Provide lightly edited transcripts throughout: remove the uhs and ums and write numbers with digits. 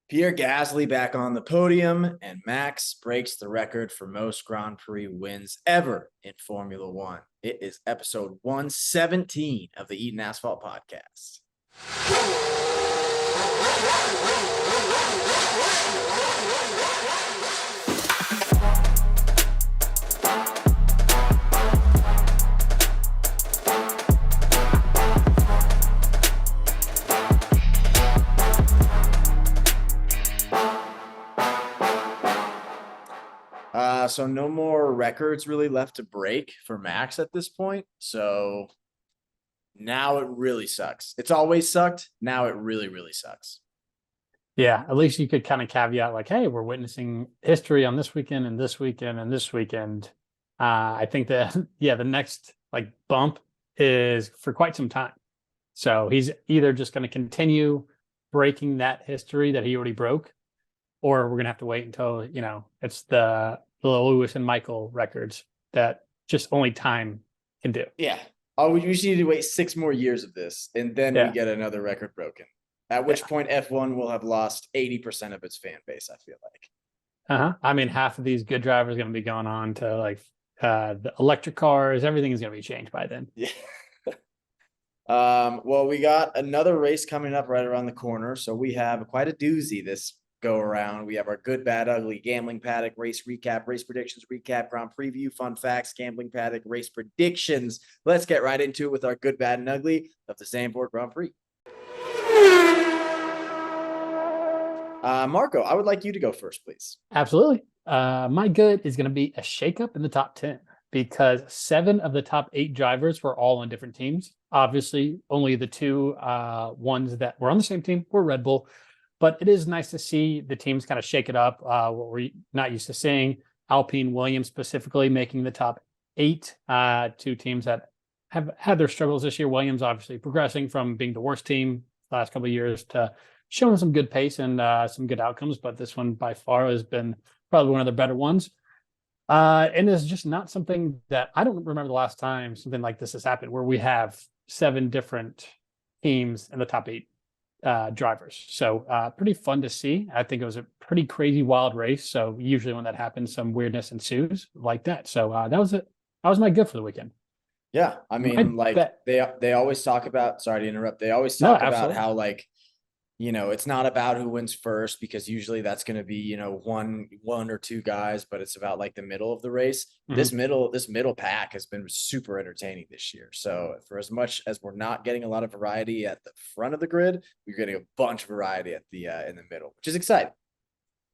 Pierre Gasly back on the podium, and Max breaks the record for most Grand Prix wins ever in Formula One. It is episode 117 of the Eaton Asphalt podcast. So no more records really left to break for Max at this point. So now it really sucks. It's always sucked. Now it really, really sucks. Yeah, at least you could kind of caveat like, hey, we're witnessing history on this weekend and this weekend and this weekend. I think that, the next like bump is for quite some time. So he's either just going to continue breaking that history that he already broke, or we're going to have to wait until, it's the Lewis and Michael records that just only time can do. Yeah. We usually need to wait 6 more years of this, and then we get another record broken. At which point F1 will have lost 80% of its fan base, I feel like. I mean, half of these good drivers are going to be going on to like the electric cars. Everything is going to be changed by then. Yeah. Well, we got another race coming up right around the corner. So we have quite a doozy this go around. We have our good, bad, ugly gambling paddock, race recap, race predictions recap, Grand preview, fun facts, gambling paddock, race predictions. Let's get right into it with our good, bad, and ugly of the Zandvoort Grand Prix. Marco, I would like you to go first, please. Absolutely. My good is going to be a shakeup in the top 10 because 7 of the top 8 drivers were all on different teams. Obviously, only the 2 ones that were on the same team were Red Bull. But it is nice to see the teams kind of shake it up. What we're not used to seeing, Alpine, Williams specifically making the top 8. 2 teams that have had their struggles this year. Williams obviously progressing from being the worst team the last couple of years to showing some good pace and some good outcomes. But this one by far has been probably one of the better ones. And it's just not something that I don't remember the last time something like this has happened where we have 7 different teams in the top 8. Drivers. So pretty fun to see. I think it was a pretty crazy wild race. So usually when that happens, some weirdness ensues like that. So that was it. That was my good for the weekend. Yeah. I mean, they always talk about, sorry to interrupt. They always talk about how it's not about who wins first, because usually that's going to be, one or 2 guys, but it's about like the middle of the race. Mm-hmm. This middle pack has been super entertaining this year. So for as much as we're not getting a lot of variety at the front of the grid, we're getting a bunch of variety at the in the middle, which is exciting.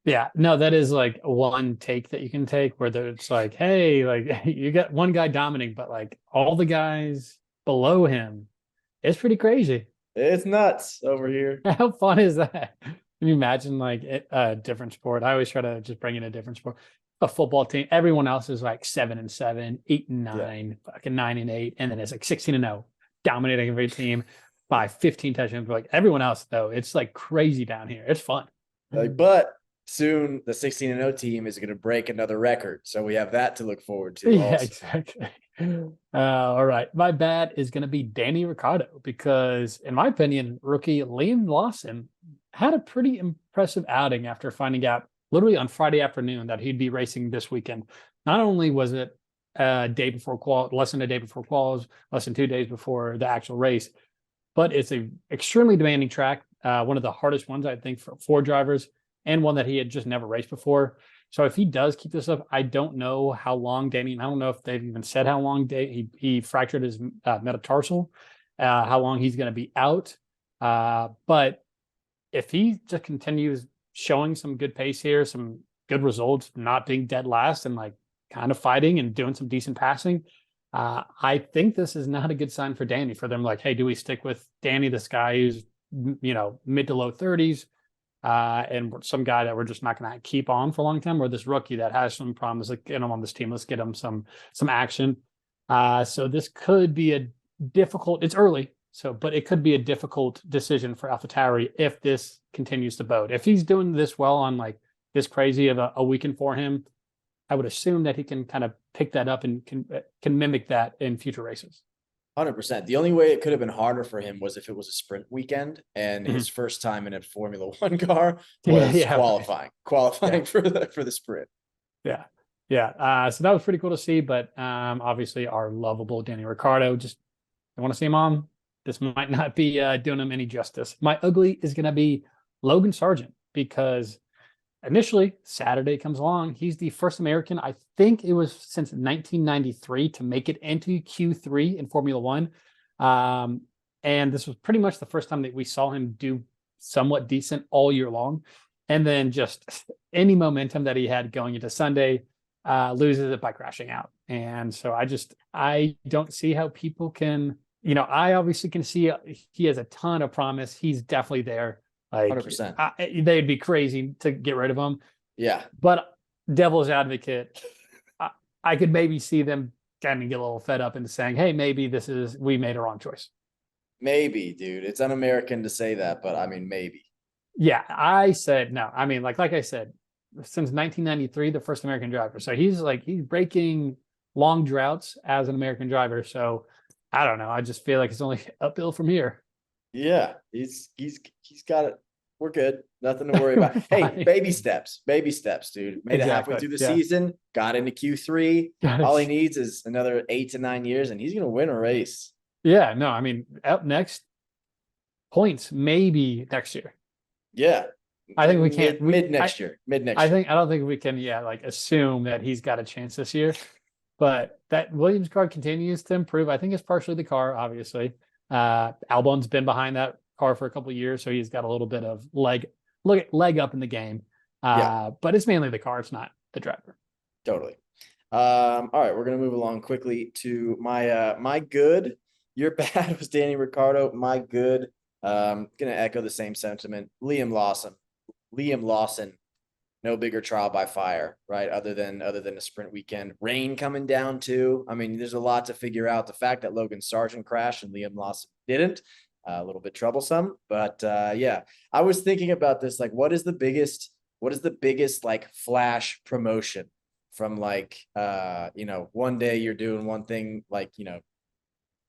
Yeah, no, that is like one take that you can take where it's like, hey, like you got one guy dominating, but like all the guys below him, it's pretty crazy. It's nuts over here. How fun is that? Can you imagine like a different sport? I always try to just bring in a different sport. A football team, everyone else is like 7-7, 8-9, fucking 9-8, and then it's like 16-0, dominating every team by 15 touchdowns. Like everyone else, though, it's like crazy down here. It's fun. But soon the 16-0 team is going to break another record, so we have that to look forward to. Yeah, also. Exactly. All right, my bad is going to be Danny Ricciardo because, in my opinion, rookie Liam Lawson had a pretty impressive outing after finding out literally on Friday afternoon that he'd be racing this weekend. Not only was it a day before less than a day before quals, less than 2 days before the actual race, but it's a extremely demanding track, one of the hardest ones I think for drivers, and one that he had just never raced before. So if he does keep this up, I don't know how long Danny, and I don't know if they've even said how long he fractured his metatarsal, how long he's going to be out. But if he just continues showing some good pace here, some good results, not being dead last and like kind of fighting and doing some decent passing, I think this is not a good sign for Danny, for them. Like, hey, do we stick with Danny, this guy who's, mid to low 30s? And some guy that we're just not going to keep on for a long time, or this rookie that has some promise, like, get him on this team. Let's get him some action. So this could be a difficult, it's early, but it could be a difficult decision for AlphaTauri if this continues to bode. If he's doing this well on like this crazy of a weekend for him, I would assume that he can kind of pick that up and can mimic that in future races. 100%. The only way it could have been harder for him was if it was a sprint weekend and Mhm. his first time in a Formula One car Yeah, was yeah, qualifying for the sprint. yeah, yeah. So that was pretty cool to see. But obviously, our lovable Danny Ricciardo, just I want to see him on. This might not be doing him any justice. My ugly is going to be Logan Sargent because initially Saturday comes along. He's the first American, I think it was since 1993, to make it into Q3 in Formula One. And this was pretty much the first time that we saw him do somewhat decent all year long. And then just any momentum that he had going into Sunday, loses it by crashing out. And so I don't see how people can, I obviously can see he has a ton of promise. He's definitely there. Like 100%. they'd be crazy to get rid of him. Yeah. But devil's advocate, I could maybe see them kind of get a little fed up into saying, hey, maybe we made a wrong choice. Maybe, dude. It's un-American to say that, but I mean, maybe. Yeah, I said no. I mean, like I said, since 1993, the first American driver. So he's breaking long droughts as an American driver. So I don't know. I just feel like it's only uphill from here. Yeah, he's got it. We're good. Nothing to worry about. Hey, baby steps, dude. Made it halfway through the season, got into Q3. All he needs is another 8 to 9 years, and he's gonna win a race. Yeah, no, I mean, up next, points maybe next year. Yeah, I think we can't mid next year. I don't think we can assume that he's got a chance this year. But that Williams car continues to improve. I think it's partially the car, obviously. Albon's been behind that car for a couple of years, so he's got a little bit of leg up in the game. But it's mainly the car, it's not the driver. Totally. All right, we're gonna move along quickly to my good. Your bad was Danny Ricciardo. My good. Gonna echo the same sentiment. Liam Lawson, no bigger trial by fire, right? Other than a sprint weekend, rain coming down too. I mean, there's a lot to figure out. The fact that Logan Sargent crashed and Liam Lawson didn't, a little bit troublesome. But yeah, I was thinking about this. Like, what is the biggest like flash promotion from one day you're doing one thing, like,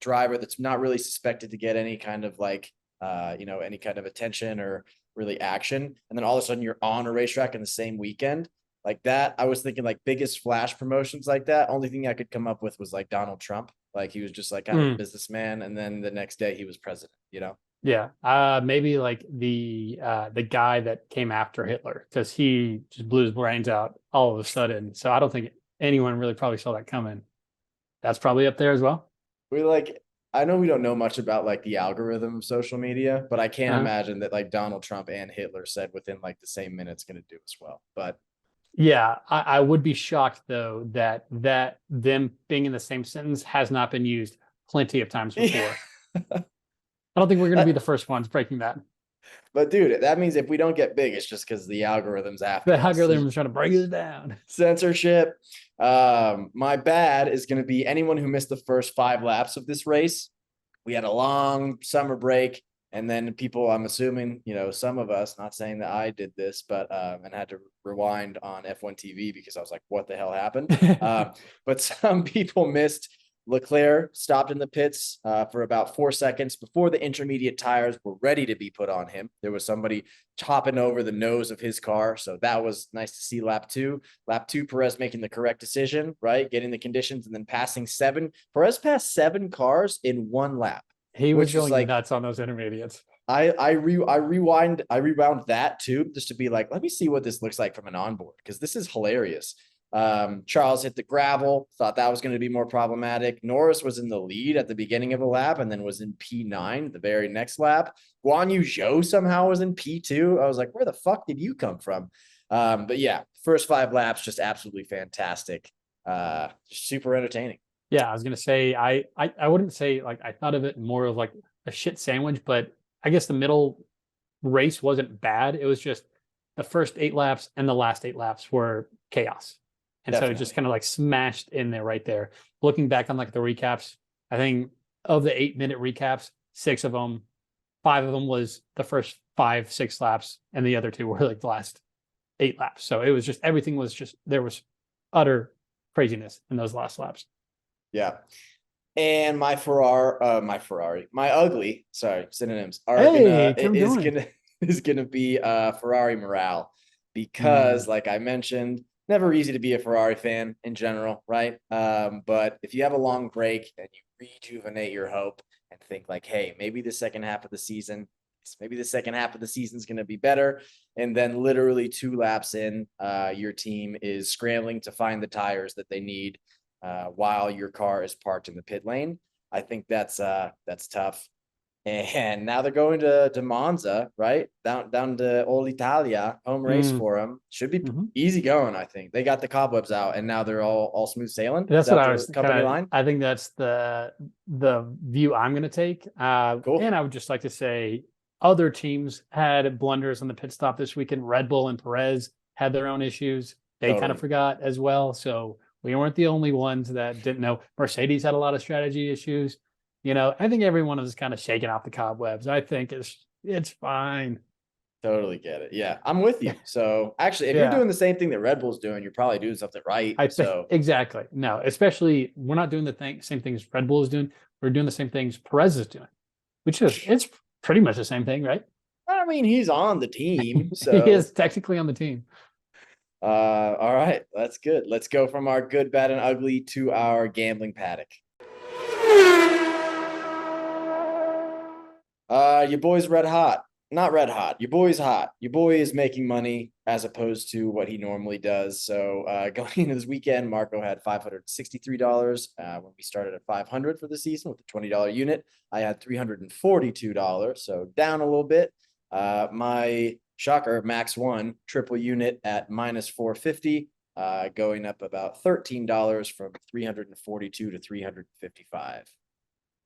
driver that's not really suspected to get any kind of any kind of attention or really action, and then all of a sudden you're on a racetrack in the same weekend like that. I was thinking like biggest flash promotions like that. Only thing I could come up with was like Donald Trump. Like he was just like kind of a businessman, and then the next day he was president. Yeah, maybe like the guy that came after Hitler, because he just blew his brains out all of a sudden. So I don't think anyone really probably saw that coming. That's probably up there as well. I know we don't know much about like the algorithm of social media, but I can't imagine that like Donald Trump and Hitler said within like the same minute's going to do as well. But yeah, I would be shocked though that them being in the same sentence has not been used plenty of times before. I don't think we're going to be the first ones breaking that. But dude, that means if we don't get big, it's just because the algorithm's after the algorithm's trying to break us down. Censorship. My bad is going to be anyone who missed the first 5 laps of this race. We had a long summer break, and then people, I'm assuming, some of us, not saying that I did this, but and had to rewind on F1 TV because I was like, what the hell happened? But some people missed. Leclerc stopped in the pits for about 4 seconds before the intermediate tires were ready to be put on him. There was somebody chopping over the nose of his car. So that was nice to see. Lap two, Perez making the correct decision, right? Getting the conditions and then passing 7. Perez passed 7 cars in 1 lap. He was going nuts on those intermediates. I rewound that too, just to be like, let me see what this looks like from an onboard, because this is hilarious. Charles hit the gravel, thought that was going to be more problematic. Norris was in the lead at the beginning of a lap and then was in P9 the very next lap. Guan Yu Zhou somehow was in P2. I was like, where the fuck did you come from? But yeah, first 5 laps, just absolutely fantastic. Super entertaining. Yeah, I was going to say, I wouldn't say like I thought of it more of like a shit sandwich, but I guess the middle race wasn't bad. It was just the first 8 laps and the last 8 laps were chaos. And Definitely. So it just kind of like smashed in there right there. Looking back on like the recaps, I think of the 8-minute recaps, 6 of them, 5 of them was the first 5-6 laps, and the other 2 were like the last 8 laps. So it was just, everything was just, there was utter craziness in those last laps. Yeah. And my ugly, sorry, synonyms are Hey, keep going. is gonna be Ferrari morale, because Mm. like I mentioned, never easy to be a Ferrari fan in general, right? But if you have a long break and you rejuvenate your hope and think like, hey, maybe the second half of the season is gonna be better, and then literally 2 laps in, your team is scrambling to find the tires that they need while your car is parked in the pit lane. I think that's tough. And now they're going to Monza, right? Down to All Italia, home race Mm. for them. Should be Mm-hmm. easy going, I think. They got the cobwebs out, and now they're all smooth sailing. Is That's what that I the was company kind of. line? I think that's the view I'm going to take. And Cool. I would just like to say other teams had blunders on the pit stop this weekend. Red Bull and Perez had their own issues. They kind of Totally. forgot as well. So we weren't the only ones that didn't know. Mercedes had a lot of strategy issues. I think everyone is kind of shaking off the cobwebs. I think it's fine. Totally get it. Yeah, I'm with you. So actually, if you're Yeah. doing the same thing that Red Bull's doing, you're probably doing something right. I think So exactly. No, especially we're not doing same things Red Bull is doing. We're doing the same things Perez is doing, which is it's pretty much the same thing, right? I mean, he's on the team. He So is technically on the team. all right, that's good. Let's go from our good, bad, and ugly to our gambling paddock. Your boy's red hot. Not red hot. Your boy's hot. Your boy is making money as opposed to what he normally does. So going into this weekend, Marco had $563. When we started at 500 for the season with a $20 unit, I had $342. So down a little bit. My shocker, Max One triple unit at minus 450, going up about $13 from 342 to 355.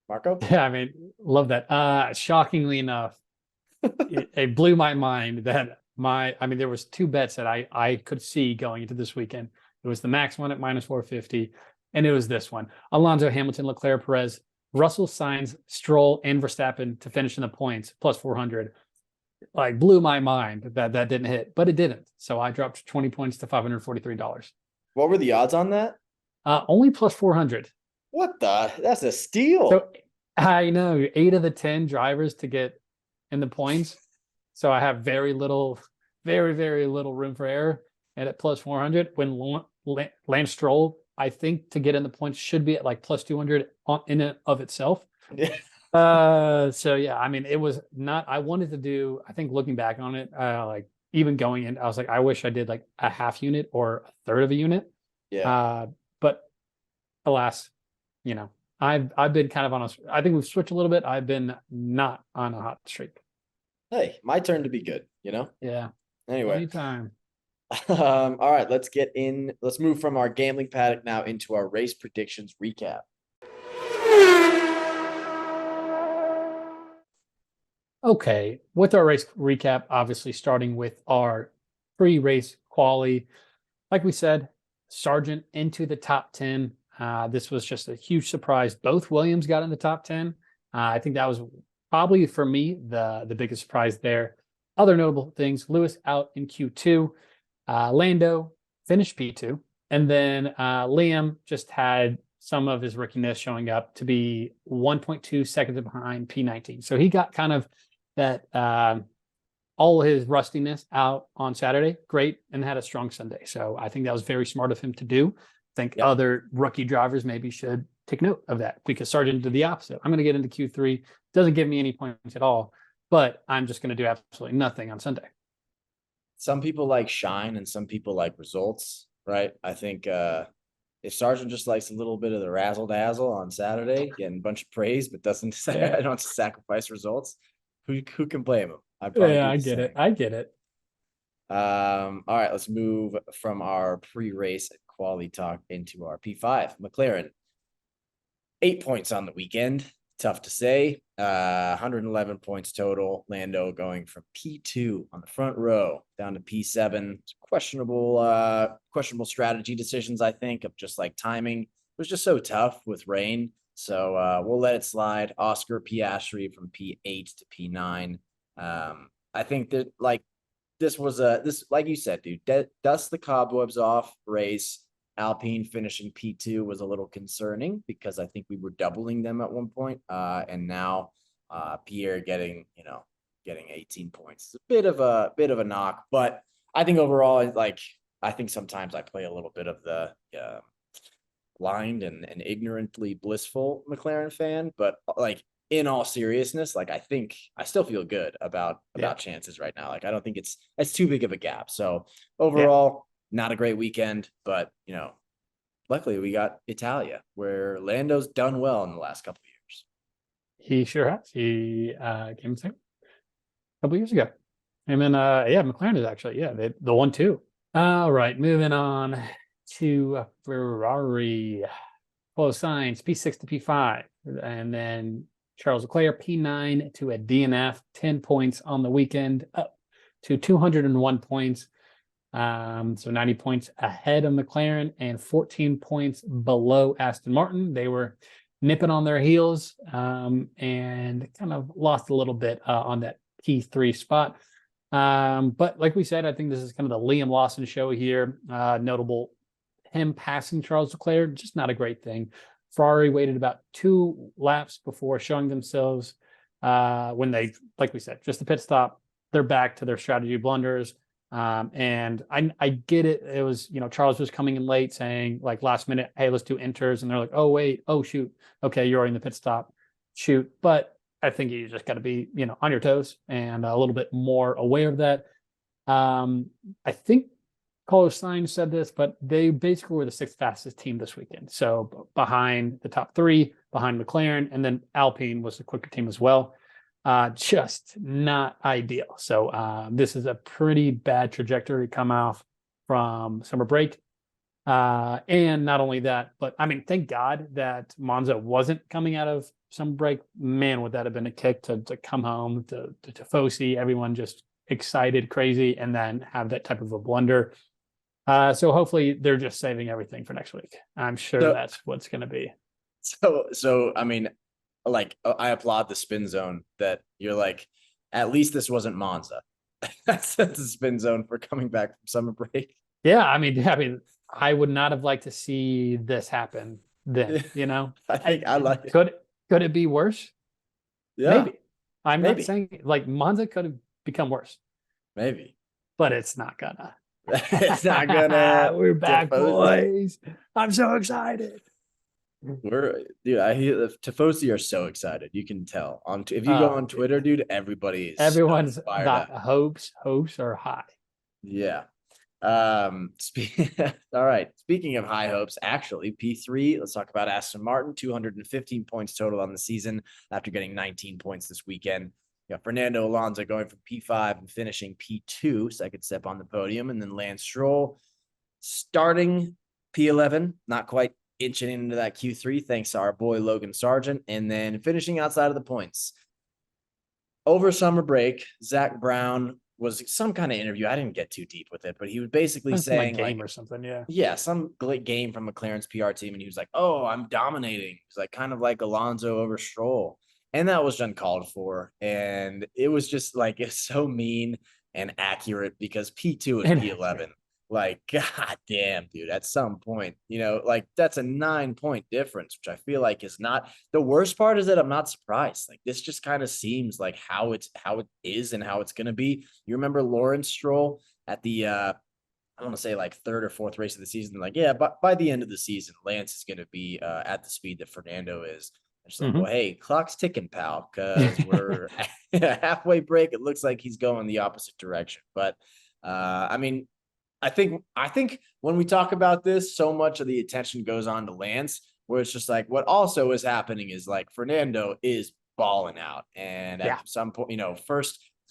Marco? Yeah, I mean, love that. Shockingly enough, it blew my mind that there was two bets that I could see going into this weekend. It was the Max one at minus 450, and it was this one. Alonso, Hamilton, Leclerc, Perez, Russell, Sainz, Stroll, and Verstappen to finish in the points plus 400. Like blew my mind that didn't hit, but it didn't. So I dropped 20 points to $543. What were the odds on that? Only plus 400. What the? That's a steal. So I know 8 of the 10 drivers to get in the points. So I have very little, very, very little room for error. And at plus 400, when Lance Stroll, I think to get in the points should be at like plus 200 in and of itself. So yeah, I mean, it was not, I wanted to do, I think looking back on it, like even going in, I was like, I wish I did like a half unit or a third of a unit. Yeah. But alas, you know, I've been kind of on I think we've switched a little bit. I've been not on a hot streak. Hey, my turn to be good, Yeah. Anyway. Anytime. All right, let's move from our gambling paddock now into our race predictions recap. Okay, with our race recap, obviously starting with our pre-race quali. Like we said, Sargent into the top 10. This was just a huge surprise. Both Williams got in the top 10. I think that was probably for me the biggest surprise there. Other notable things: Lewis out in Q2, Lando finished P2, and then Liam just had some of his rookiness showing up to be 1.2 seconds behind P19. So he got kind of that all his rustiness out on Saturday, great, and had a strong Sunday. So I think that was very smart of him to do. I think other rookie drivers maybe should take note of that, because Sargent did the opposite. I'm going to get into Q3, doesn't give me any points at all, but I'm just going to do absolutely nothing on Sunday. Some people like shine and some people like results, right? I think if Sargent just likes a little bit of the razzle dazzle on Saturday, getting a bunch of praise, but doesn't don't sacrifice results, who can blame him? I'd probably I get it. All right, let's move from our pre-race quality talk into our P5. McLaren, 8 points on the weekend. Tough to say. 111 points total. Lando going from P2 on the front row down to P7. Questionable strategy decisions, I think, of just like timing. It was just so tough with rain. So we'll let it slide. Oscar Piastri from P8 to P9. I think that like this was like you said, dude, dust the cobwebs off race. Alpine finishing P2 was a little concerning because I think we were doubling them at one point. And now Pierre getting 18 points. It's a bit of a knock, but I think overall, like, I think sometimes I play a little bit of the blind and ignorantly blissful McLaren fan, but like in all seriousness, like I think I still feel good about chances right now. Like I don't think it's too big of a gap. So overall, not a great weekend, but luckily we got Italia, where Lando's done well in the last couple of years. He sure has. He came second a couple years ago. And then McLaren is actually the 1-2. All right, moving on to Ferrari. Carlos Sainz, P6 to P5, and then Charles Leclerc, P9 to a DNF, 10 points on the weekend, up to 201 points. So 90 points ahead of McLaren and 14 points below Aston Martin. They were nipping on their heels and kind of lost a little bit on that P3 spot. But like we said, I think this is kind of the Liam Lawson show here. Notable him passing Charles Leclerc, just not a great thing. Ferrari waited about 2 laps before showing themselves when they, like we said, just a pit stop. They're back to their strategy blunders. And I get it. It was, Charles was coming in late saying like last minute, hey, let's do inters. And they're like, oh, wait, oh, shoot. Okay, you're already in the pit stop. Shoot. But I think you just got to be, on your toes and a little bit more aware of that. I think Carlos Sainz said this, but they basically were the 6th fastest team this weekend. So behind the top 3, behind McLaren, and then Alpine was the quicker team as well. Just not ideal. So this is a pretty bad trajectory come off from summer break. And not only that, but I mean, thank God that Monza wasn't coming out of summer break. Man, would that have been a kick to come home to Tifosi, everyone just excited, crazy, and then have that type of a blunder. So hopefully they're just saving everything for next week. I'm sure that's what's going to be. So I mean, like I applaud the spin zone that you're like, at least this wasn't Monza. That's a spin zone for coming back from summer break. Yeah, I mean, I would not have liked to see this happen then. I think I like it. Could it be worse? Yeah, maybe. I'm not saying like Monza could have become worse. Maybe, but it's not gonna. It's not gonna. We're back, boys. I'm so excited. I hear the Tifosi are so excited. You can tell if you go on Twitter, dude, everyone's so got hopes are high. Yeah. All right. Speaking of high hopes, actually, P3, let's talk about Aston Martin, 215 points total on the season after getting 19 points this weekend. Fernando Alonso going from P5 and finishing P2, second step on the podium, and then Lance Stroll starting P11, not quite inching into that Q3, thanks to our boy Logan Sargent, and then finishing outside of the points. Over summer break, Zach Brown was some kind of interview. I didn't get too deep with it, but he was basically saying game or something. Some game from McLaren's PR team. And he was like, oh, I'm dominating. It's like kind of like Alonso over Stroll. And that was uncalled for. And it was just like, it's so mean and accurate because P2 and P11, like, God damn, dude, at some point, like that's a 9-point difference, which I feel like is not the worst part is that I'm not surprised. Like this just kind of seems like how it is and how it's going to be. You remember Lawrence Stroll at the, I want to say like 3rd or 4th race of the season. Like, yeah, but by the end of the season, Lance is going to be at the speed that Fernando is. Just like, well, hey, clock's ticking, pal, because we're halfway break. It looks like he's going the opposite direction. But I mean, I think when we talk about this, so much of the attention goes on to Lance, where it's just like what also is happening is like Fernando is balling out. And at some point,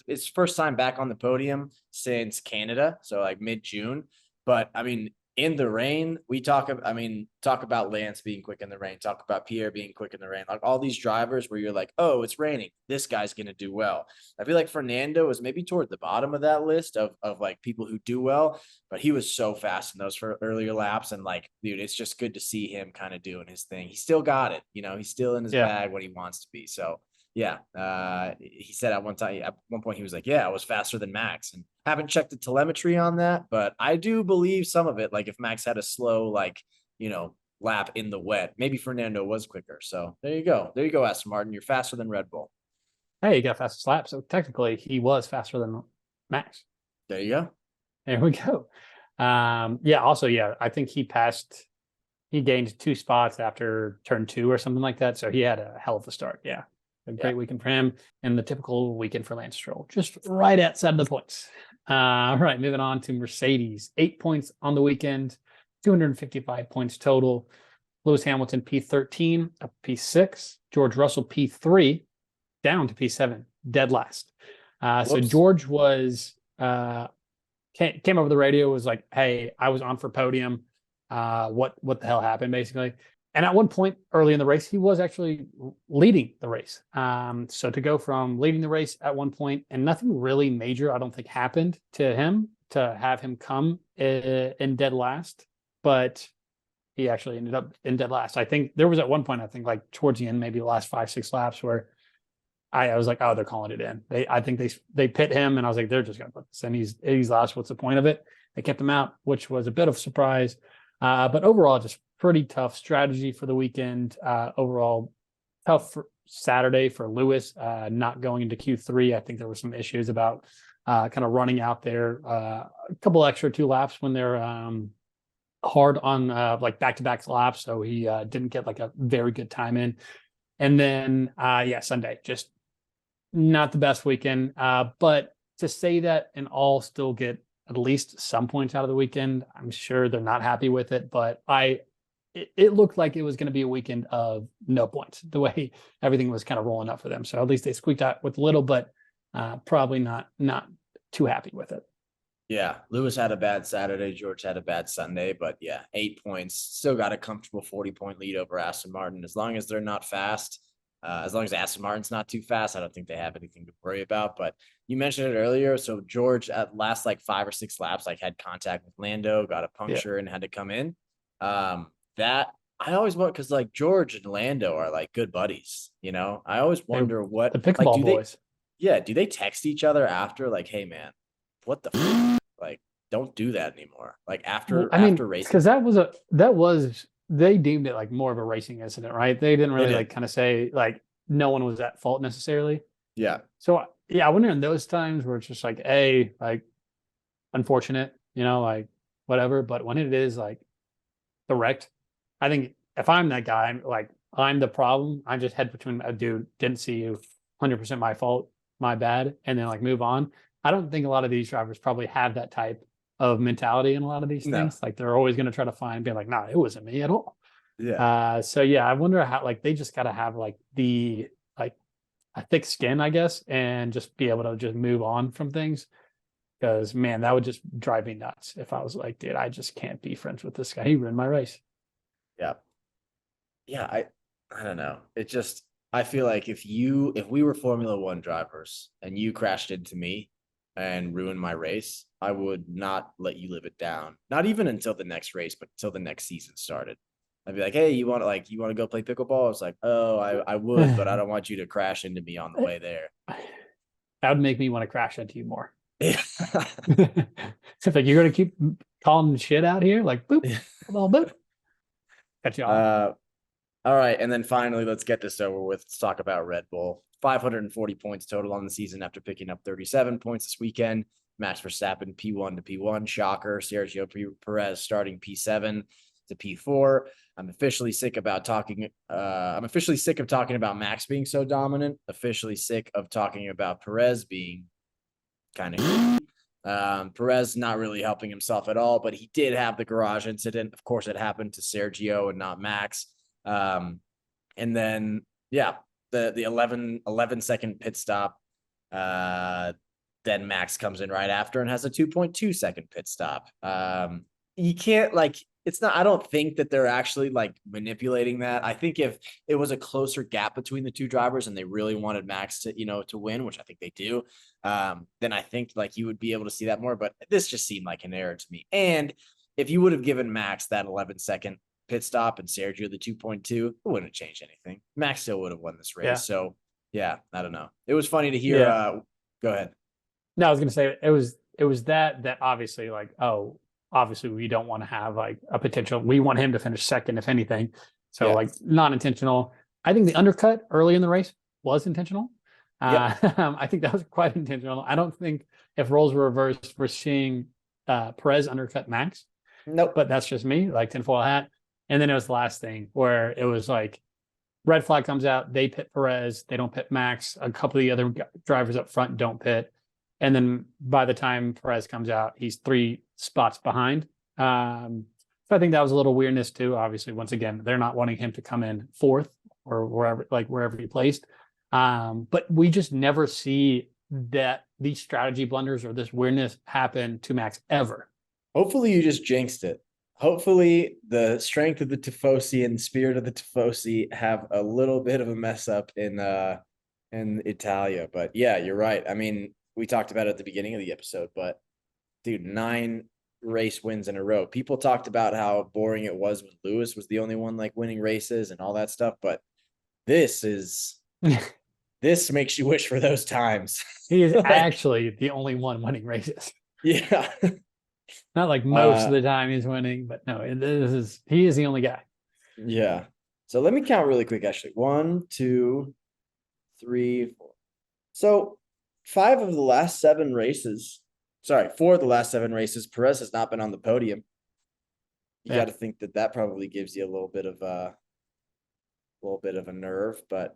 it's first time back on the podium since Canada. So like mid-June. But I mean, in the rain, talk about Lance being quick in the rain, talk about Pierre being quick in the rain, like all these drivers where you're like, oh, it's raining, this guy's going to do well. I feel like Fernando is maybe toward the bottom of that list of like people who do well, but he was so fast in those earlier laps. And like, dude, it's just good to see him kind of doing his thing. He still got it. He's still in his bag when he wants to be. So Yeah. He said at one point, he was like, yeah, I was faster than Max, and haven't checked the telemetry on that, but I do believe some of it. Like if Max had a slow, like, lap in the wet, maybe Fernando was quicker. So there you go. There you go, Aston Martin. You're faster than Red Bull. Hey, he got fastest lap. So technically he was faster than Max. There you go. There we go. Yeah. Also, yeah, I think he gained 2 spots after turn 2 or something like that. So he had a hell of a start. Yeah. A great weekend for him, and the typical weekend for Lance Stroll, just right outside of the points. All right, moving on to Mercedes. 8 points on the weekend, 255 points total. Lewis Hamilton P13 up P6. George Russell P3 down to P7, dead last. So George was came over the radio, was like, "Hey, I was on for podium. What the hell happened?" Basically. And at one point early in the race, he was actually leading the race. So to go from leading the race at one point and nothing really major, I don't think happened to him, to have him come in dead last, but he actually ended up in dead last. I think there was at one point, I think like towards the end, maybe the last 5-6 laps, where I was like, oh, they're calling it in. I think they pit him, and I was like, they're just gonna put this in. He's last. What's the point of it? They kept him out, which was a bit of a surprise. But overall, just pretty tough strategy for the weekend. Overall, tough Saturday for Lewis, not going into Q3. I think there were some issues about kind of running out there a couple extra 2 laps when they're hard on like back-to-back laps. So he didn't get like a very good time in. And then, Sunday, just not the best weekend. But to say that and all still get at least some points out of the weekend, I'm sure they're not happy with it. But it looked like it was going to be a weekend of no points, the way everything was kind of rolling up for them. So at least they squeaked out with a little, but probably not too happy with it. Yeah, Lewis had a bad Saturday. George had a bad Sunday, but yeah, 8 points. Still got a comfortable 40-point lead over Aston Martin. As long as they're not fast, as long as Aston Martin's not too fast, I don't think they have anything to worry about. But you mentioned it earlier. So George at last like 5 or 6 laps, like had contact with Lando, got a puncture and had to come in. That I always want, because like George and Lando are like good buddies. I always wonder what the pickleball boys. Do they text each other after like, hey man, what the like, don't do that anymore. Like after racing, because they deemed it like more of a racing incident, right? They didn't really like kind of say like no one was at fault necessarily. Yeah. So yeah, I wonder in those times where it's just like, hey, like unfortunate, like whatever. But when it is like direct, I think if I'm that guy, I'm the problem. I just head between a dude, didn't see you, 100% my fault, my bad, and then like move on. I don't think a lot of these drivers probably have that type of mentality in a lot of these things. Like they're always going to try to be like, nah, it wasn't me at all. Yeah. So yeah, I wonder how like they just got to have like a thick skin, I guess, and just be able to just move on from things. Because man, that would just drive me nuts if I was like, dude, I just can't be friends with this guy. He ruined my race. Yeah. Yeah. I don't know. It just, I feel like if we were Formula One drivers and you crashed into me and ruined my race, I would not let you live it down. Not even until the next race, but until the next season started. I'd be like, hey, you want to go play pickleball? I was like, oh, I would, but I don't want you to crash into me on the way there. That would make me want to crash into you more. It's like, you're going to keep calling shit out here? Like, boop, boop. Cut you off. All right. And then finally, let's get this over with. Let's talk about Red Bull. 540 points total on the season after picking up 37 points this weekend. Max Verstappen P1 to P1. Shocker. Sergio Perez starting P7 to P4. I'm officially sick of talking about Max being so dominant. Officially sick of talking about Perez being kind of Perez not really helping himself at all, but he did have the garage incident. Of course, it happened to Sergio and not Max. And then, the 11 second pit stop. Then Max comes in right after and has a 2.2 second pit stop. You can't it's not, I don't think that they're actually manipulating that. I think if it was a closer gap between the two drivers and they really wanted Max to win, which I think they do, then I think you would be able to see that more, but this just seemed like an error to me. And if you would have given Max that 11 second pit stop and Sergio the 2.2, it wouldn't have changed anything. Max still would have won this race. Yeah. So Yeah, I don't know. It was funny to hear. Yeah. Go ahead. No, I was going to say it was that obviously like, oh, obviously we don't want to have like a potential. We want him to finish second, if anything. So Yeah. like not intentional. I think the undercut early in the race was intentional. Yep. I think that was quite intentional. I don't think if roles were reversed, we're seeing Perez undercut Max. Nope. But that's just me, like tinfoil hat. And then it was the last thing where it was like red flag comes out, they pit Perez, they don't pit Max. A couple of the other drivers up front don't pit. And then by the time Perez comes out, he's 3 spots behind. So I think that was a little weirdness too. Obviously, once again, they're not wanting him to come in 4th or wherever he placed. But we just never see that these strategy blunders or this weirdness happen to Max ever. Hopefully you just jinxed it. Hopefully the strength of the Tifosi and the spirit of the Tifosi have a little bit of a mess up in Italia. But yeah, you're right. I mean, we talked about it at the beginning of the episode, but dude, 9 race wins in a row. People talked about how boring it was when Lewis was the only one like winning races and all that stuff, but this makes you wish for those times. He is actually the only one winning races. Yeah. Not like most of the time he's winning, but no, he is the only guy. Yeah. So let me count really quick, actually. 1, 2, 3, 4. So 4 of the last 7 races, Perez has not been on the podium. You got to think that probably gives you a little bit of a nerve, but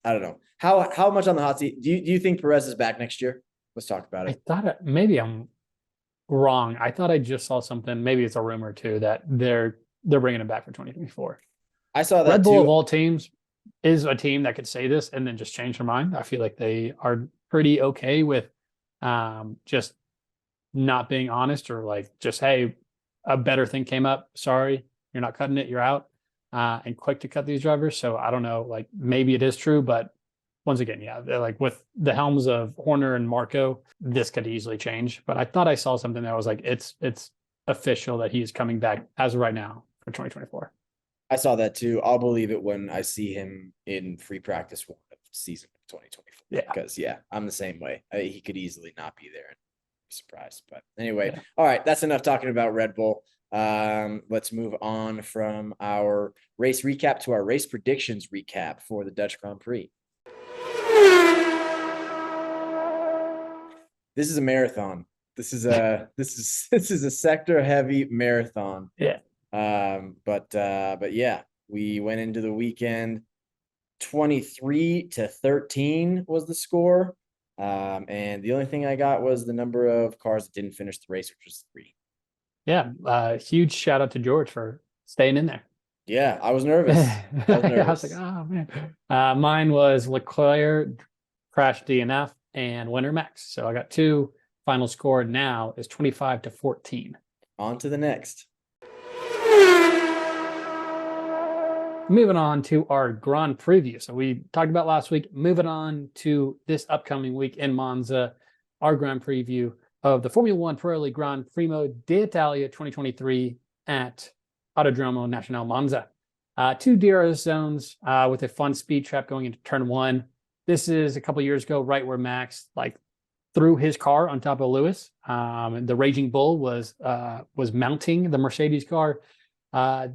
I don't know. How much on the hot seat? Do you think Perez is back next year? Let's talk about it. I thought maybe I'm wrong. I thought I just saw something. Maybe it's a rumor too that they're bringing him back for 2024. I saw that Red Bull too. Of all teams is a team that could say this and then just change their mind. I feel like they are pretty okay with just not being honest or like just, hey, a better thing came up. Sorry, you're not cutting it. You're out. And quick to cut these drivers. So I don't know, like maybe it is true, but once again, yeah, like with the helms of Horner and Marco, this could easily change. But I thought I saw something that was like, it's official that he's coming back as of right now for 2024. I saw that too. I'll believe it when I see him in free practice 1 of season 2024. Yeah. Because I'm the same way. He could easily not be there and be surprised. But anyway, All right, that's enough talking about Red Bull. Let's move on from our race recap to our race predictions recap for the Dutch Grand Prix. This is a marathon. This is a sector heavy marathon. Yeah. But yeah, we went into the weekend 23-13 was the score. And the only thing I got was the number of cars that didn't finish the race, which was 3. Yeah. Huge shout out to George for staying in there. Yeah, I was nervous. I was like, oh man. Mine was Leclerc, crash DNF, and winner Max. So I got 2. Final score now is 25-14. On to the next. Moving on to our Grand Preview. So we talked about last week. Moving on to this upcoming week in Monza, our Grand Preview of the Formula One Pirelli Gran Premio d'Italia 2023 at Autodromo Nazionale Monza. 2 DRS zones with a fun speed trap going into turn 1. This is a couple years ago, right where Max like threw his car on top of Lewis. The Raging Bull was mounting the Mercedes car.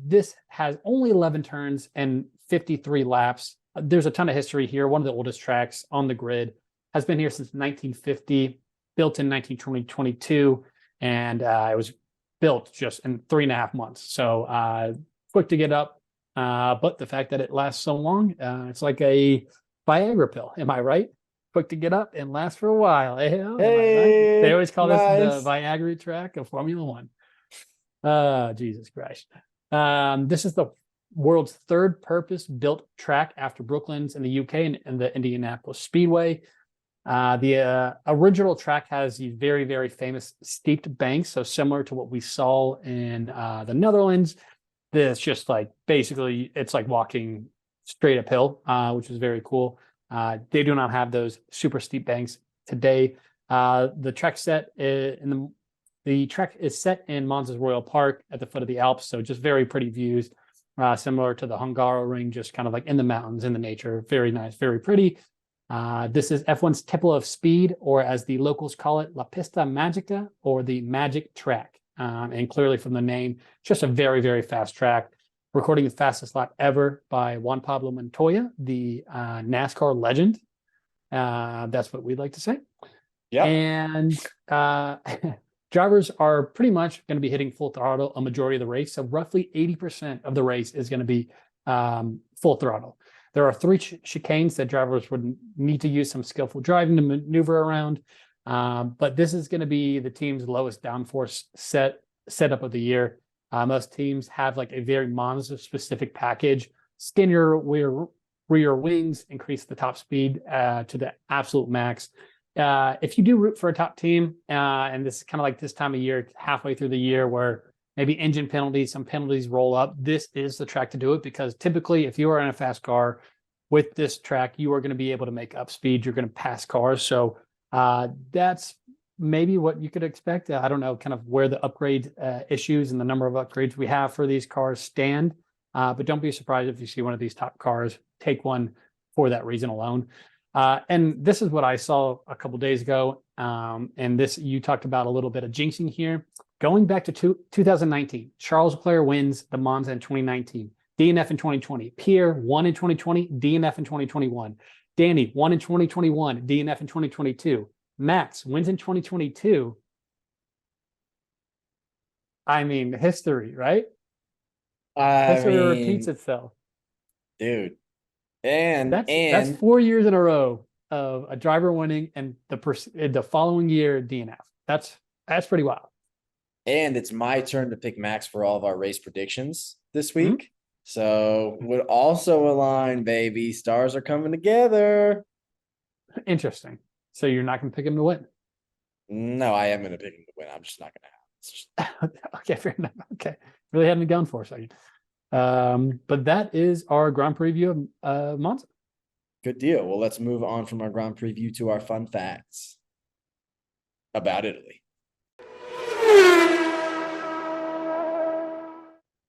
This has only 11 turns and 53 laps. There's a ton of history here. One of the oldest tracks on the grid, has been here since 1950, built in 1922, and it was built just in 3.5 months. So quick to get up. But the fact that it lasts so long, it's like a Viagra pill. Am I right? Quick to get up and last for a while. Hey, right? They always call this the Viagra track of Formula One. Jesus Christ. This is the world's 3rd purpose-built track after Brooklands in the UK and the Indianapolis Speedway. The original track has these very, very famous steeped banks, so similar to what we saw in the Netherlands. This just like basically it's like walking straight uphill, which is very cool. They do not have those super steep banks today. The track the track is set in Monza's Royal Park at the foot of the Alps, so just very pretty views, similar to the Hungaroring, just kind of like in the mountains, in the nature. Very nice, very pretty. This is F1's Temple of Speed, or as the locals call it, La Pista Magica, or the Magic Track. And clearly from the name, just a very, very fast track. Recording the fastest lap ever by Juan Pablo Montoya, the NASCAR legend. That's what we'd like to say. Yeah. And drivers are pretty much going to be hitting full throttle a majority of the race. So roughly 80% of the race is going to be full throttle. There are 3 chicanes that drivers would need to use some skillful driving to maneuver around. But this is going to be the team's lowest downforce setup of the year. Most teams have like a very Monza specific package. Skinnier rear wings, increase the top speed to the absolute max. If you do root for a top team, and this is kind of like this time of year, halfway through the year, where maybe engine penalties, some penalties roll up, this is the track to do it, because typically if you are in a fast car with this track, you are going to be able to make up speed. You're going to pass cars. So that's maybe what you could expect. I don't know kind of where the upgrade issues and the number of upgrades we have for these cars stand, but don't be surprised if you see one of these top cars take one for that reason alone. And this is what I saw a couple of days ago. And this, you talked about a little bit of jinxing here. Going back to 2019, Charles Leclerc wins the Monza in 2019, DNF in 2020, Pierre won in 2020, DNF in 2021, Danny won in 2021, DNF in 2022, Max wins in 2022. I mean, history, right? History repeats itself. Dude. And that's 4 years in a row of a driver winning and the following year DNF. That's pretty wild. And it's my turn to pick Max for all of our race predictions this week. Mm-hmm. So would also align, baby. Stars are coming together. Interesting. So you're not going to pick him to win? No, I am going to pick him to win. I'm just not going to. Okay, fair enough. Okay. Really had me going for a second. But that is our Grand Preview of Monza. Good deal. Well, let's move on from our Grand Preview to our fun facts about Italy.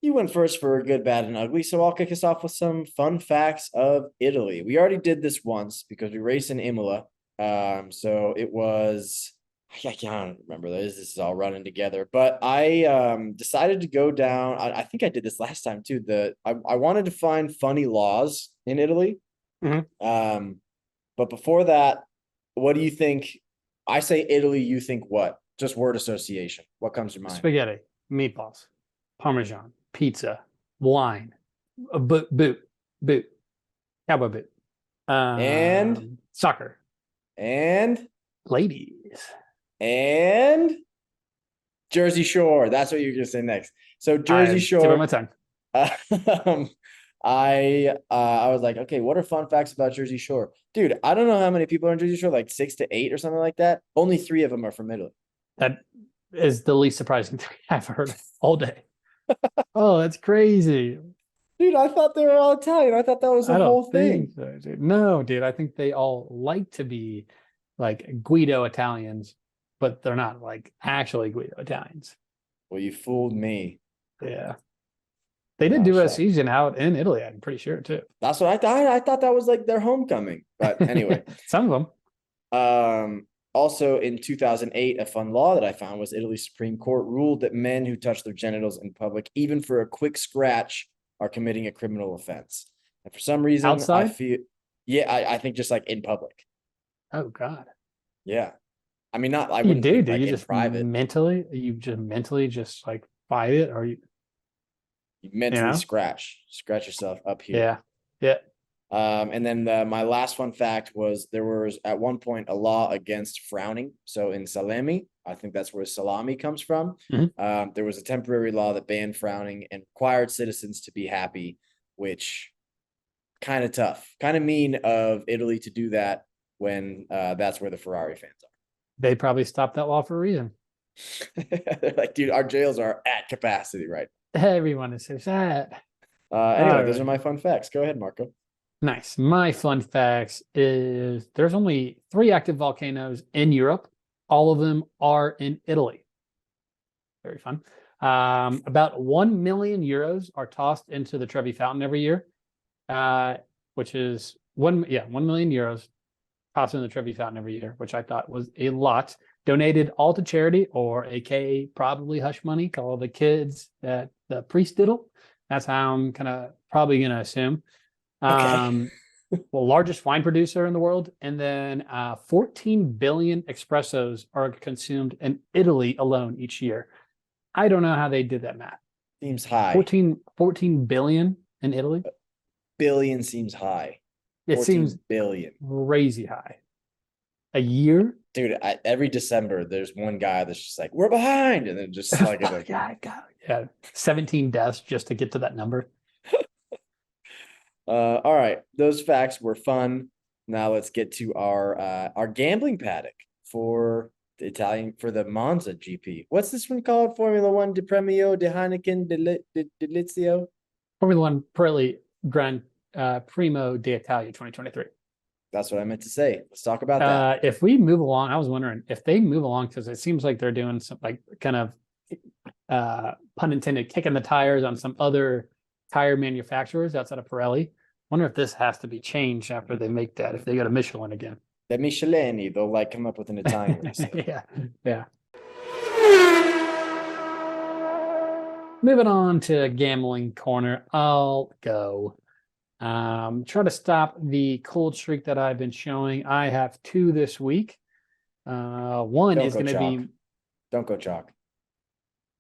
You went first for good, bad, and ugly, so I'll kick us off with some fun facts of Italy. We already did this once because we raced in Imola. So it was, I can't remember this. This is all running together. But I decided to go down. I think I did this last time too. I wanted to find funny laws in Italy. Mm-hmm. But before that, what do you think? I say Italy, you think what? Just word association. What comes to mind? Spaghetti, meatballs, Parmesan, pizza, wine, a boot, cowboy boot, and soccer, and ladies, and Jersey Shore. That's what you're gonna say next. So Jersey Shore. Tip of my tongue. I was like, okay, what are fun facts about Jersey Shore? Dude, I don't know how many people are in Jersey Shore, like 6 to 8 or something like that. Only 3 of them are from Italy. That is the least surprising thing I've heard all day. Oh, that's crazy. Dude, I thought they were all Italian. I thought that was the whole thing. So, dude. No, dude, I think they all like to be like Guido Italians, but they're not like actually Guido Italians. Well, you fooled me. Yeah. They did do a season out in Italy, I'm pretty sure, too. That's what I thought. I thought that was like their homecoming. But anyway. Some of them. Also, in 2008, a fun law that I found was Italy's Supreme Court ruled that men who touch their genitals in public, even for a quick scratch, are committing a criminal offense. And for some reason, outside? I think just like in public. Oh, God. Yeah. I mean, not, I wouldn't think, like, you in just private. mentally just like fight it, or you mentally scratch yourself up here. Yeah. And then my last fun fact was there was at one point a law against frowning. So in Salemi, I think that's where salami comes from. Mm-hmm. There was a temporary law that banned frowning and required citizens to be happy, which kind of tough, kind of mean of Italy to do that when that's where the Ferrari fans are. They probably stopped that law for a reason. They're like, dude, our jails are at capacity right now. Everyone is so sad. Anyway, those are my fun facts. Go ahead, Marco. Nice. My fun facts is there's only 3 active volcanoes in Europe. All of them are in Italy. Very fun. About 1 million euros are tossed into the Trevi Fountain every year, which is 1 million euros. toss in the trivia fountain every year, which I thought was a lot. Donated all to charity, or AKA probably hush money to all the kids that the priest diddle. That's how I'm kind of probably going to assume. Okay. Well, largest wine producer in the world. And then 14 billion espressos are consumed in Italy alone each year. I don't know how they did that math. Seems high. 14 billion in Italy? Billion seems high. It seems billion. Crazy high. A year? Dude, every December, there's one guy that's just like, we're behind. And then just like, yeah, 17 deaths just to get to that number. All right. Those facts were fun. Now let's get to our gambling paddock for the Monza GP. What's this one called? Formula One de Premio de Heineken de Delizio? Formula One Pirelli Grand Primo d'Italia 2023. That's what I meant to say. Let's talk about that. If we move along, I was wondering if they move along, because it seems like they're doing some like kind of pun intended, kicking the tires on some other tire manufacturers outside of Pirelli. Wonder if this has to be changed after they make that, if they go to Michelin again. The Michelini, they'll like come up with an Italian race. Yeah. Moving on to gambling corner, I'll go. Try to stop the cold streak that I've been showing. I have 2 this week. One is going to be. Don't go chalk.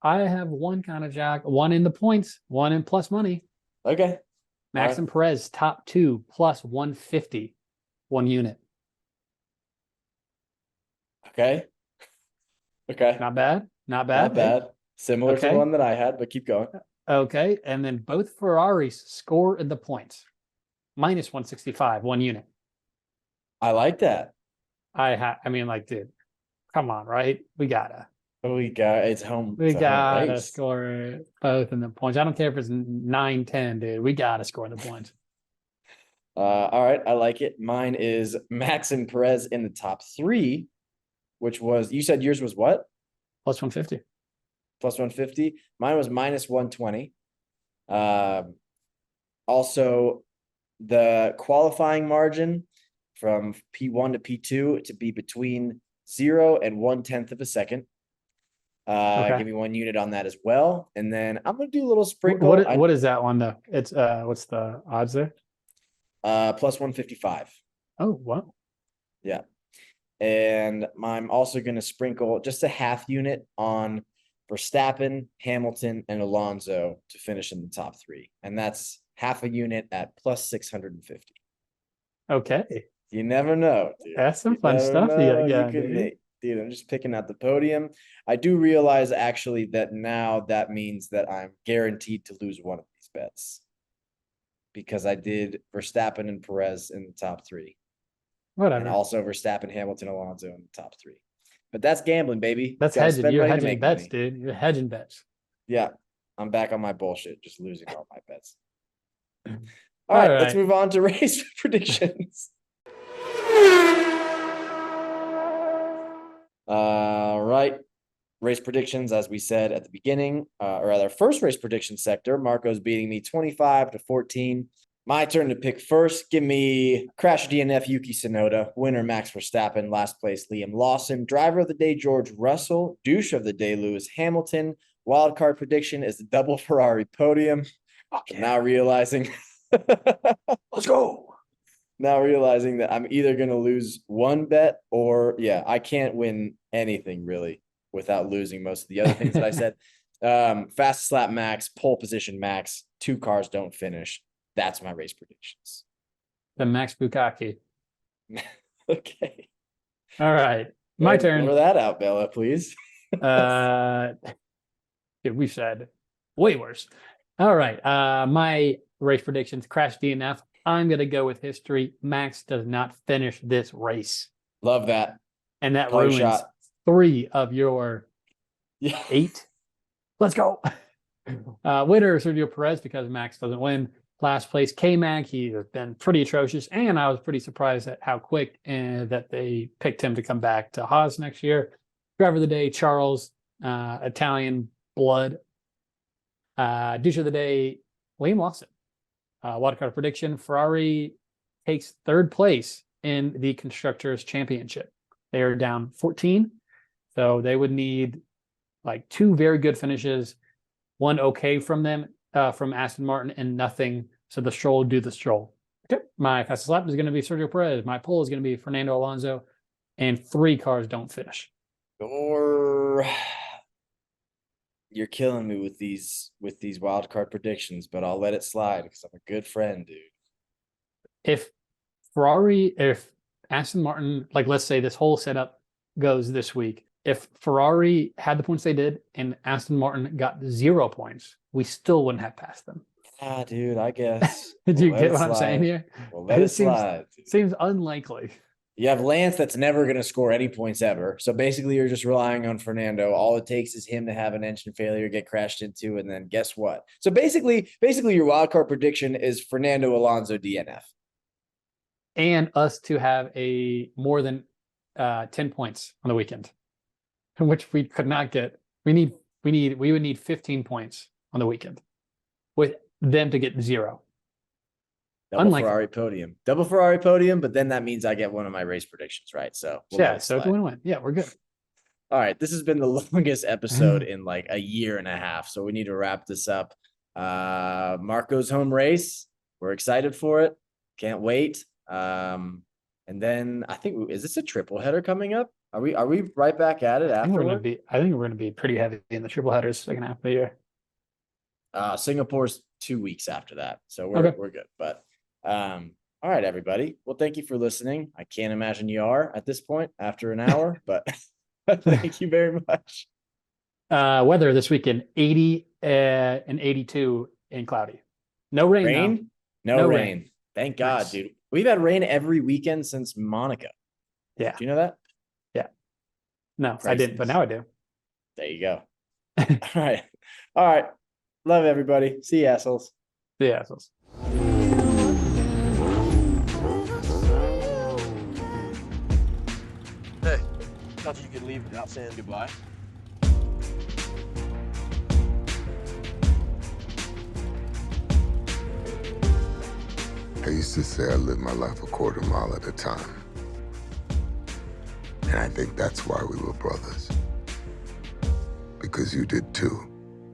I have one kind of jack, one in the points, one in plus money. Okay. Max and Perez, top 2, plus 150, 1 unit. Okay. Not bad. Similar to the one that I had, but keep going. Okay. And then both Ferraris score in the points. Minus 165, 1 unit. I like that. I mean, like, dude, come on, right? It's home. We gotta score both in the points. I don't care if it's 9-10, dude. We gotta score the points. All right, I like it. Mine is Max and Perez in the top 3, which was, you said yours was what? Plus 150. Plus 150. Mine was minus 120. Also, the qualifying margin from P1 to P2 to be between 0 and 1/10 of a second. Okay. Give me 1 unit on that as well. And then I'm going to do a little sprinkle. What is that one though? It's what's the odds there? Plus 155. Oh, wow. Yeah. And I'm also going to sprinkle just a half unit on Verstappen, Hamilton, and Alonso to finish in the top 3. And that's half a unit at plus 650. Okay. You never know, dude. That's some fun stuff. Yeah, dude, I'm just picking out the podium. I do realize actually that now that means that I'm guaranteed to lose one of these bets, because I did Verstappen and Perez in the top 3. Whatever. And also Verstappen, Hamilton, Alonso in the top 3. But that's gambling, baby. That's hedging. You're hedging bets, dude. You're hedging bets. Yeah. I'm back on my bullshit, just losing all my bets. All right, let's move on to race predictions. All right. Race predictions, as we said at the beginning, or rather, first race prediction sector, Marco's beating me 25-14. My turn to pick first. Give me Crash DNF Yuki Tsunoda, winner Max Verstappen, last place Liam Lawson, driver of the day George Russell, douche of the day Lewis Hamilton. Wildcard prediction is the double Ferrari podium. Okay. Now realizing, let's go. Now realizing that I'm either going to lose one bet or, I can't win anything really without losing most of the other things that I said. Fastest lap Max, pole position Max, 2 cars don't finish. That's my race predictions. The Max Bukaki. Okay. All right. My turn. Blur that out, Bella, please. We said way worse. All right. My race predictions, Crash DNF. I'm going to go with history. Max does not finish this race. Love that. And that ruins 3 of your 8. Let's go. Winner Sergio Perez, because Max doesn't win. Last place, K-Mag. He has been pretty atrocious, and I was pretty surprised at how quick that they picked him to come back to Haas next year. Driver of the day, Charles, Italian blood. Douche of the day, Liam Lawson. Wildcard prediction, Ferrari takes 3rd place in the Constructors' Championship. They are down 14, so they would need like 2 very good finishes, 1 okay from them, from Aston Martin, and nothing. So the Stroll do the Stroll. Okay, my fastest lap is going to be Sergio Perez. My pole is going to be Fernando Alonso, and 3 cars don't finish. Or you're killing me with these wild card predictions, but I'll let it slide because I'm a good friend, dude. If Aston Martin, like let's say this whole setup goes this week, if Ferrari had the points they did and Aston Martin got 0 points, we still wouldn't have passed them. Ah, dude, I guess. Did you get what I'm saying here? Well, let it slide. Seems unlikely. You have Lance that's never going to score any points ever. So basically, you're just relying on Fernando. All it takes is him to have an engine failure, get crashed into, and then guess what? So basically, your wildcard prediction is Fernando Alonso DNF. And us to have a more than 10 points on the weekend, which we could not get. We would need 15 points on the weekend with them to get 0. Double Ferrari podium, but then that means I get one of my race predictions, right? So so it's a win-win. Yeah, we're good. All right, this has been the longest episode in like a year and a half, so we need to wrap this up. Marco's home race, we're excited for it. Can't wait. And then I think, is this a triple header coming up? Are we right back at it after? I think we're gonna be pretty heavy in the triple headers second half of the year. Singapore's 2 weeks after that, so we're good. But all right, everybody. Well, thank you for listening. I can't imagine you are at this point after an hour, but thank you very much. Weather this weekend, 80 and 82 and cloudy. No rain. No rain. Thank God, dude. We've had rain every weekend since Monaco. Yeah. Do you know that? Yeah. No, I didn't, but now I do. There you go. All right. Love everybody. See you, assholes. See you, assholes. Hey, thought you could leave without saying goodbye. I used to say I lived my life a quarter mile at a time. And I think that's why we were brothers. Because you did too.